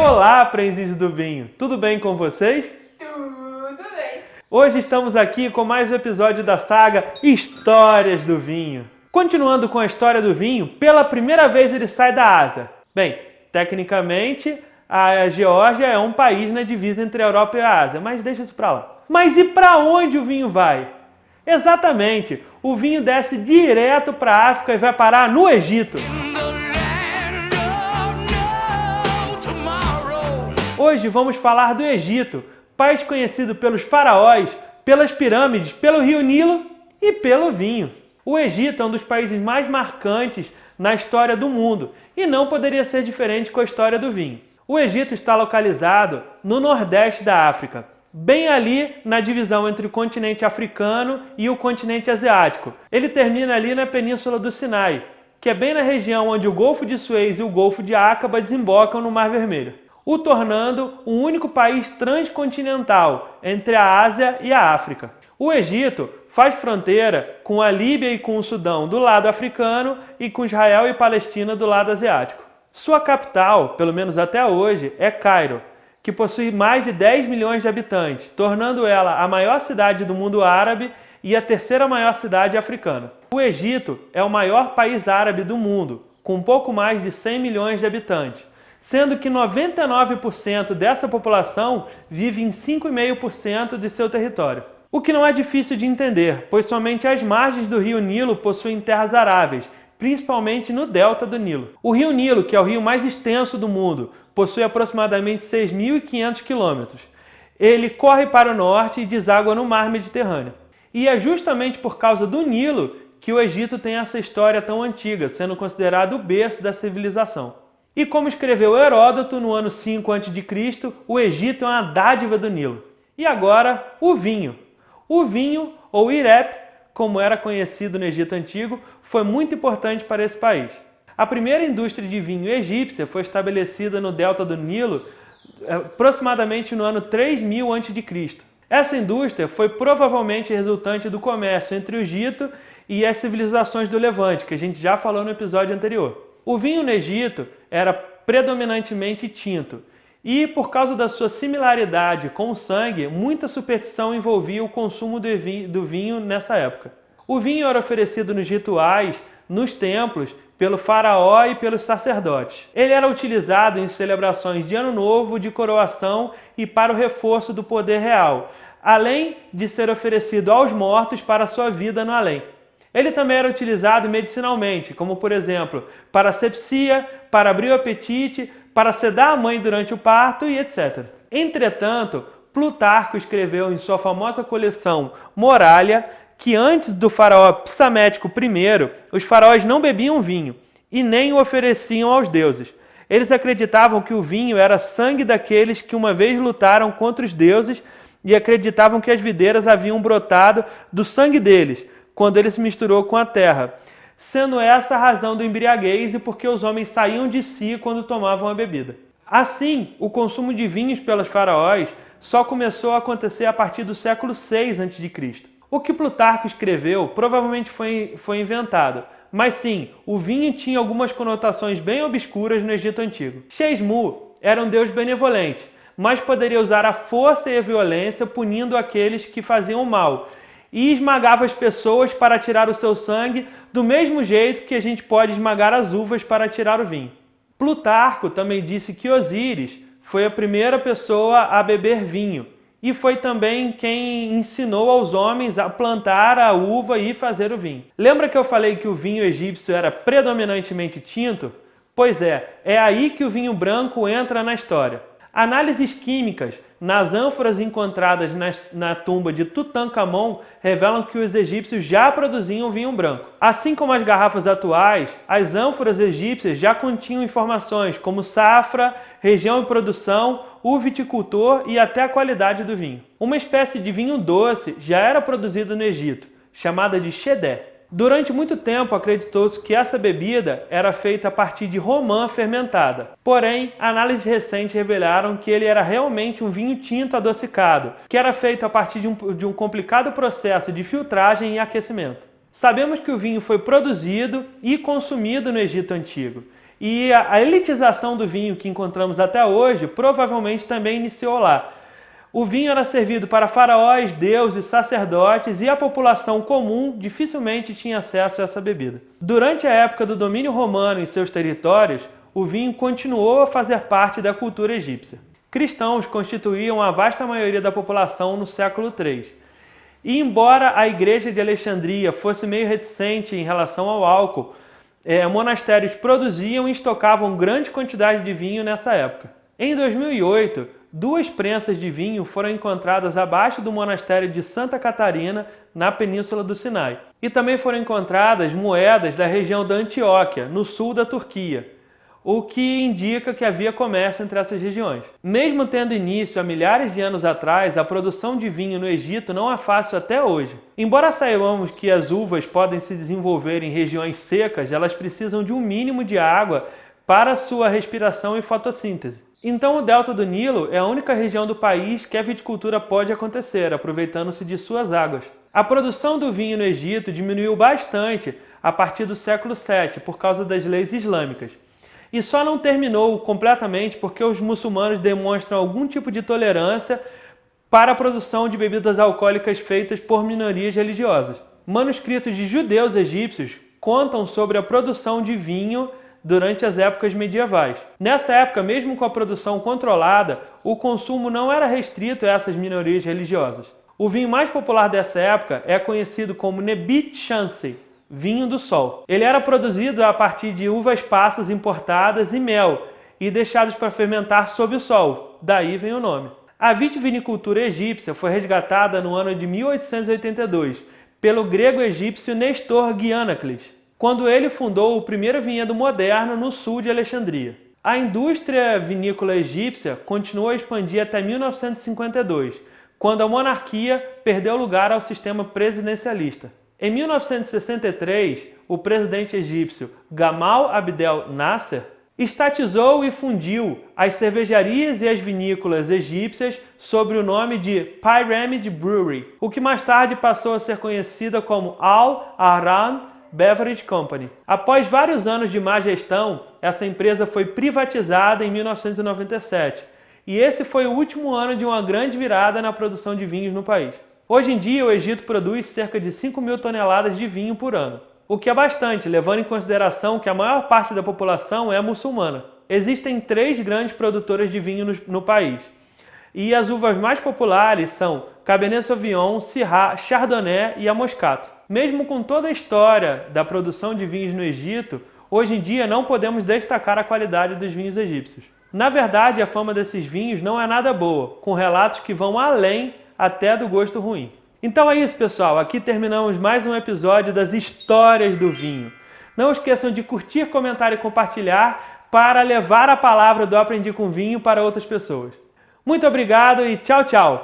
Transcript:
Olá, aprendizes do vinho! Tudo bem com vocês? Tudo bem! Hoje estamos aqui com mais um episódio da saga Histórias do Vinho. Continuando com a história do vinho, pela primeira vez ele sai da Ásia. Bem, tecnicamente, a Geórgia é um país na divisa entre a Europa e a Ásia, mas deixa isso pra lá. Mas e para onde o vinho vai? Exatamente, o vinho desce direto para a África e vai parar no Egito. Hoje vamos falar do Egito, país conhecido pelos faraós, pelas pirâmides, pelo rio Nilo e pelo vinho. O Egito é um dos países mais marcantes na história do mundo e não poderia ser diferente com a história do vinho. O Egito está localizado no nordeste da África, bem ali na divisão entre o continente africano e o continente asiático. Ele termina ali na Península do Sinai, que é bem na região onde o Golfo de Suez e o Golfo de Aqaba desembocam no Mar Vermelho, o tornando um único país transcontinental entre a Ásia e a África. O Egito faz fronteira com a Líbia e com o Sudão do lado africano e com Israel e Palestina do lado asiático. Sua capital, pelo menos até hoje, é Cairo, que possui mais de 10 milhões de habitantes, tornando ela a maior cidade do mundo árabe e a terceira maior cidade africana. O Egito é o maior país árabe do mundo, com pouco mais de 100 milhões de habitantes, sendo que 99% dessa população vive em 5,5% de seu território. O que não é difícil de entender, pois somente as margens do rio Nilo possuem terras aráveis, principalmente no delta do Nilo. O rio Nilo, que é o rio mais extenso do mundo, possui aproximadamente 6.500 quilômetros. Ele corre para o norte e deságua no mar Mediterrâneo. E é justamente por causa do Nilo que o Egito tem essa história tão antiga, sendo considerado o berço da civilização. E como escreveu Heródoto no ano 5 a.C., o Egito é uma dádiva do Nilo. E agora, o vinho. O vinho, ou irep, como era conhecido no Egito Antigo, foi muito importante para esse país. A primeira indústria de vinho egípcia foi estabelecida no delta do Nilo aproximadamente no ano 3000 a.C. Essa indústria foi provavelmente resultante do comércio entre o Egito e as civilizações do Levante, que a gente já falou no episódio anterior. O vinho no Egito era predominantemente tinto e, por causa da sua similaridade com o sangue, muita superstição envolvia o consumo do vinho nessa época. O vinho era oferecido nos rituais, nos templos, pelo faraó e pelos sacerdotes. Ele era utilizado em celebrações de Ano Novo, de coroação e para o reforço do poder real, além de ser oferecido aos mortos para sua vida no além. Ele também era utilizado medicinalmente, como por exemplo, para asepsia, para abrir o apetite, para sedar a mãe durante o parto e etc. Entretanto, Plutarco escreveu em sua famosa coleção Moralia que antes do faraó Psamético I, os faraós não bebiam vinho e nem o ofereciam aos deuses. Eles acreditavam que o vinho era sangue daqueles que uma vez lutaram contra os deuses e acreditavam que as videiras haviam brotado do sangue deles, quando ele se misturou com a terra, sendo essa a razão do embriaguez e porque os homens saíam de si quando tomavam a bebida. Assim, o consumo de vinhos pelos faraós só começou a acontecer a partir do século VI a.C. O que Plutarco escreveu provavelmente foi inventado, mas sim, o vinho tinha algumas conotações bem obscuras no Egito Antigo. Shesmu era um deus benevolente, mas poderia usar a força e a violência punindo aqueles que faziam o mal, e esmagava as pessoas para tirar o seu sangue do mesmo jeito que a gente pode esmagar as uvas para tirar o vinho. Plutarco também disse que Osíris foi a primeira pessoa a beber vinho e foi também quem ensinou aos homens a plantar a uva e fazer o vinho. Lembra que eu falei que o vinho egípcio era predominantemente tinto? Pois é aí que o vinho branco entra na história. Análises químicas nas ânforas encontradas na tumba de Tutankhamon revelam que os egípcios já produziam vinho branco. Assim como as garrafas atuais, as ânforas egípcias já continham informações como safra, região de produção, o viticultor e até a qualidade do vinho. Uma espécie de vinho doce já era produzido no Egito, chamada de chedé. Durante muito tempo acreditou-se que essa bebida era feita a partir de romã fermentada. Porém, análises recentes revelaram que ele era realmente um vinho tinto adocicado, que era feito a partir de um complicado processo de filtragem e aquecimento. Sabemos que o vinho foi produzido e consumido no Egito Antigo. E a elitização do vinho que encontramos até hoje provavelmente também iniciou lá. O vinho era servido para faraós, deuses, sacerdotes e a população comum dificilmente tinha acesso a essa bebida. Durante a época do domínio romano em seus territórios, o vinho continuou a fazer parte da cultura egípcia. Cristãos constituíam a vasta maioria da população no século III. E embora a igreja de Alexandria fosse meio reticente em relação ao álcool, monastérios produziam e estocavam grande quantidade de vinho nessa época. Em 2008, 2 prensas de vinho foram encontradas abaixo do monastério de Santa Catarina, na Península do Sinai. E também foram encontradas moedas da região da Antioquia, no sul da Turquia, o que indica que havia comércio entre essas regiões. Mesmo tendo início há milhares de anos atrás, a produção de vinho no Egito não é fácil até hoje. Embora saibamos que as uvas podem se desenvolver em regiões secas, elas precisam de um mínimo de água para sua respiração e fotossíntese. Então o Delta do Nilo é a única região do país que a viticultura pode acontecer, aproveitando-se de suas águas. A produção do vinho no Egito diminuiu bastante a partir do século VII, por causa das leis islâmicas. E só não terminou completamente porque os muçulmanos demonstram algum tipo de tolerância para a produção de bebidas alcoólicas feitas por minorias religiosas. Manuscritos de judeus egípcios contam sobre a produção de vinho durante as épocas medievais. Nessa época, mesmo com a produção controlada, o consumo não era restrito a essas minorias religiosas. O vinho mais popular dessa época é conhecido como Nebit Shansi, vinho do sol. Ele era produzido a partir de uvas passas importadas e mel, e deixados para fermentar sob o sol, daí vem o nome. A vitivinicultura egípcia foi resgatada no ano de 1882 pelo grego egípcio Nestor Giannaklis, quando ele fundou o primeiro vinhedo moderno no sul de Alexandria. A indústria vinícola egípcia continuou a expandir até 1952, quando a monarquia perdeu lugar ao sistema presidencialista. Em 1963, o presidente egípcio Gamal Abdel Nasser estatizou e fundiu as cervejarias e as vinícolas egípcias sob o nome de Pyramid Brewery, o que mais tarde passou a ser conhecida como Al Ahram Beverage Company. Após vários anos de má gestão, essa empresa foi privatizada em 1997, e esse foi o último ano de uma grande virada na produção de vinhos no país. Hoje em dia, o Egito produz cerca de 5.000 toneladas de vinho por ano, o que é bastante, levando em consideração que a maior parte da população é muçulmana. Existem 3 grandes produtoras de vinho no país, e as uvas mais populares são Cabernet Sauvignon, Syrah, Chardonnay e a Moscato. Mesmo com toda a história da produção de vinhos no Egito, hoje em dia não podemos destacar a qualidade dos vinhos egípcios. Na verdade, a fama desses vinhos não é nada boa, com relatos que vão além até do gosto ruim. Então é isso, pessoal. Aqui terminamos mais um episódio das histórias do vinho. Não esqueçam de curtir, comentar e compartilhar para levar a palavra do Aprendi com Vinho para outras pessoas. Muito obrigado e tchau, tchau!